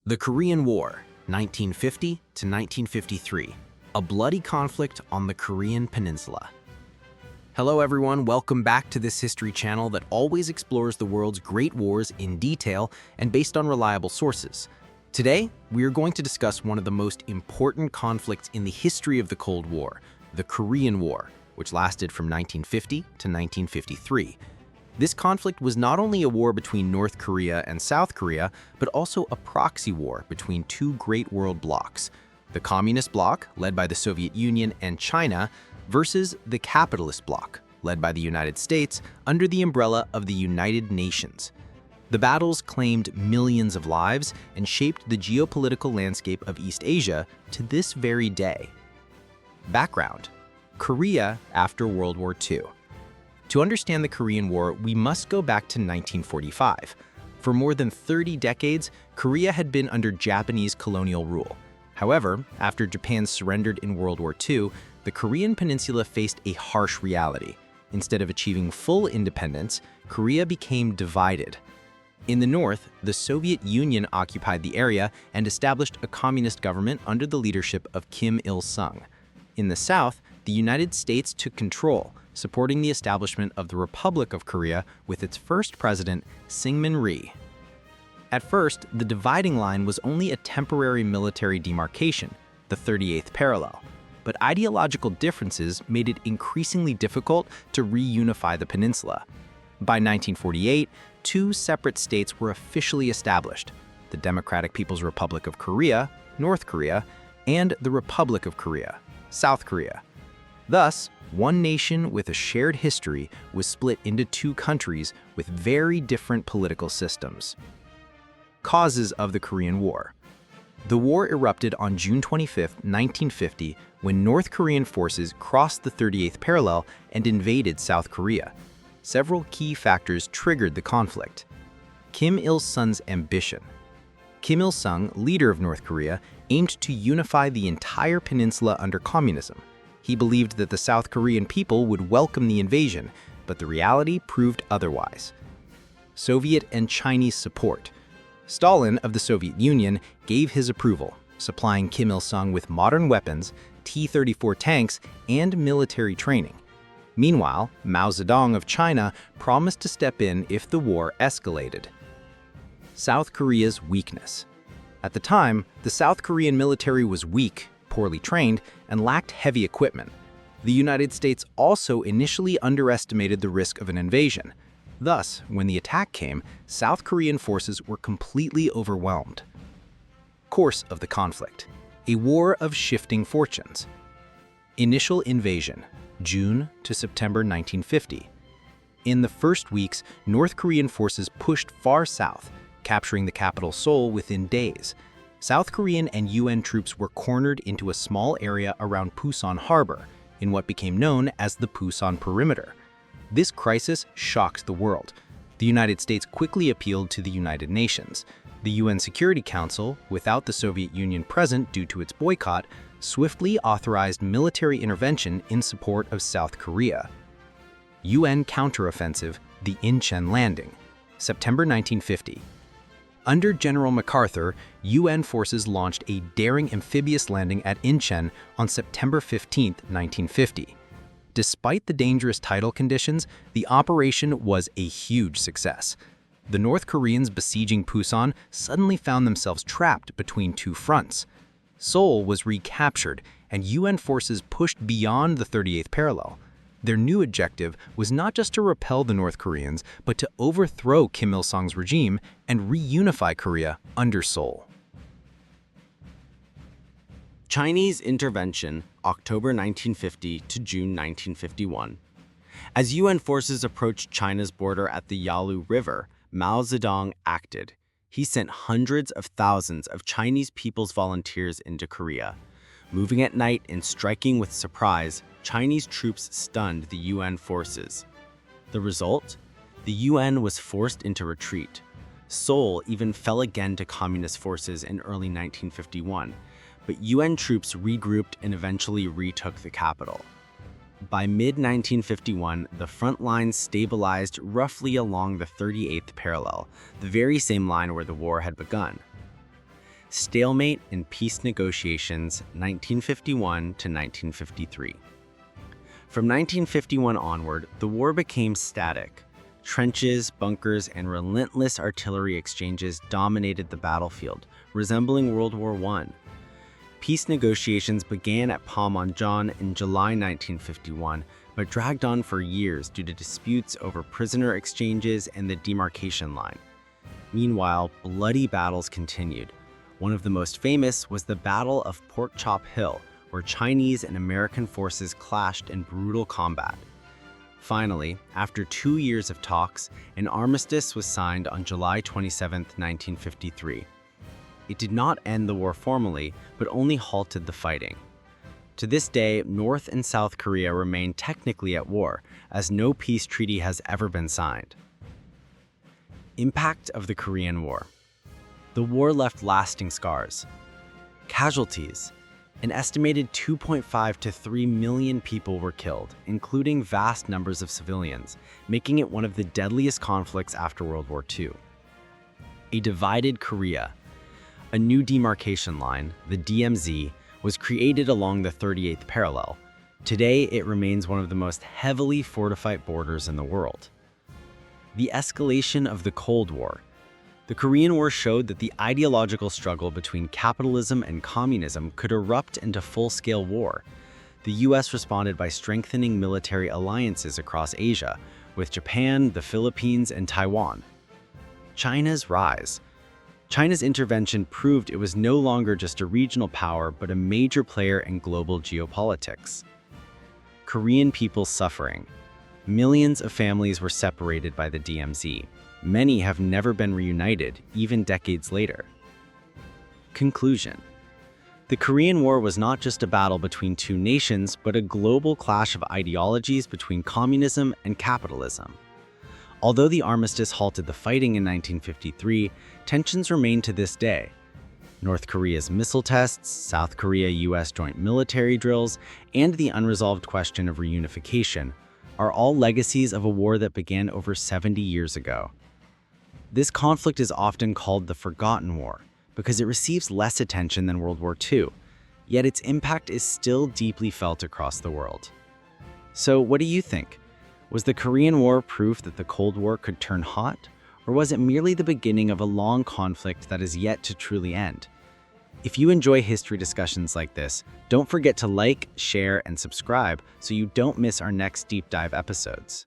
The Korean War, 1950 to 1953, a bloody conflict on the Korean Peninsula. Hello everyone, welcome back to this history channel that always explores the world's great wars in detail and based on reliable sources. Today, we are going to discuss one of the most important conflicts in the history of the Cold War, the Korean War, which lasted from 1950 to 1953. This conflict was not only a war between North Korea and South Korea, but also a proxy war between two great world blocs, the Communist bloc, led by the Soviet Union and China, versus the Capitalist bloc, led by the United States under the umbrella of the United Nations. The battles claimed millions of lives and shaped the geopolitical landscape of East Asia to this very day. Background: Korea after World War II. To understand the Korean War, we must go back to 1945. For more than 30 decades, Korea had been under Japanese colonial rule. However, after Japan surrendered in World War II, the Korean Peninsula faced a harsh reality. Instead of achieving full independence, Korea became divided. In the north, the Soviet Union occupied the area and established a communist government under the leadership of Kim Il-sung. In the south, the United States took control, supporting the establishment of the Republic of Korea with its first president, Syngman Rhee. At first, the dividing line was only a temporary military demarcation, the 38th parallel, but ideological differences made it increasingly difficult to reunify the peninsula. By 1948, two separate states were officially established: the Democratic People's Republic of Korea, North Korea, and the Republic of Korea, South Korea. Thus, one nation with a shared history was split into two countries with very different political systems. Causes of the Korean War. The war erupted on June 25, 1950, when North Korean forces crossed the 38th parallel and invaded South Korea. Several key factors triggered the conflict. Kim Il-sung's ambition. Kim Il-sung, leader of North Korea, aimed to unify the entire peninsula under communism. He believed that the South Korean people would welcome the invasion, but the reality proved otherwise. Soviet and Chinese support. Stalin of the Soviet Union gave his approval, supplying Kim Il-sung with modern weapons, T-34 tanks, and military training. Meanwhile, Mao Zedong of China promised to step in if the war escalated. South Korea's weakness. At the time, the South Korean military was weak, poorly trained, and lacked heavy equipment. The United States also initially underestimated the risk of an invasion. Thus, when the attack came, South Korean forces were completely overwhelmed. Course of the conflict: a war of shifting fortunes. Initial invasion, June to September 1950. In the first weeks, North Korean forces pushed far south, capturing the capital Seoul within days. South Korean and UN troops were cornered into a small area around Pusan Harbor, in what became known as the Pusan Perimeter. This crisis shocked the world. The United States quickly appealed to the United Nations. The UN Security Council, without the Soviet Union present due to its boycott, swiftly authorized military intervention in support of South Korea. UN counteroffensive, the Incheon Landing, September 1950. Under General MacArthur, UN forces launched a daring amphibious landing at Incheon on September 15, 1950. Despite the dangerous tidal conditions, the operation was a huge success. The North Koreans besieging Pusan suddenly found themselves trapped between two fronts. Seoul was recaptured, and UN forces pushed beyond the 38th parallel. Their new objective was not just to repel the North Koreans, but to overthrow Kim Il-sung's regime and reunify Korea under Seoul. Chinese intervention, October 1950 to June 1951. As UN forces approached China's border at the Yalu River, Mao Zedong acted. He sent hundreds of thousands of Chinese People's Volunteers into Korea. Moving at night and striking with surprise, Chinese troops stunned the UN forces. The result? The UN was forced into retreat. Seoul even fell again to communist forces in early 1951, but UN troops regrouped and eventually retook the capital. By mid-1951, the front lines stabilized roughly along the 38th parallel, the very same line where the war had begun. Stalemate in peace negotiations 1951 to 1953. From 1951 onward, the war became static. Trenches, bunkers, and relentless artillery exchanges dominated the battlefield, resembling World War I. Peace negotiations began at Panmunjom in July 1951, but dragged on for years due to disputes over prisoner exchanges and the demarcation line. Meanwhile, bloody battles continued. One of the most famous was the Battle of Pork Chop Hill, where Chinese and American forces clashed in brutal combat. Finally, after 2 years of talks, an armistice was signed on July 27, 1953. It did not end the war formally, but only halted the fighting. To this day, North and South Korea remain technically at war, as no peace treaty has ever been signed. Impact of the Korean War. The war left lasting scars. Casualties. An estimated 2.5 to 3 million people were killed, including vast numbers of civilians, making it one of the deadliest conflicts after World War II. A divided Korea. A new demarcation line, the DMZ, was created along the 38th parallel. Today, it remains one of the most heavily fortified borders in the world. The escalation of the Cold War. The Korean War showed that the ideological struggle between capitalism and communism could erupt into full-scale war. The US responded by strengthening military alliances across Asia, with Japan, the Philippines, and Taiwan. China's rise. China's intervention proved it was no longer just a regional power, but a major player in global geopolitics. Korean people's suffering. Millions of families were separated by the DMZ. Many have never been reunited, even decades later. Conclusion. The Korean War was not just a battle between two nations, but a global clash of ideologies between communism and capitalism. Although the armistice halted the fighting in 1953, tensions remain to this day. North Korea's missile tests, South Korea-US joint military drills, and the unresolved question of reunification are all legacies of a war that began over 70 years ago. This conflict is often called the Forgotten War because it receives less attention than World War II, yet its impact is still deeply felt across the world. So what do you think? Was the Korean War proof that the Cold War could turn hot, or was it merely the beginning of a long conflict that is yet to truly end? If you enjoy history discussions like this, don't forget to like, share, and subscribe so you don't miss our next deep dive episodes.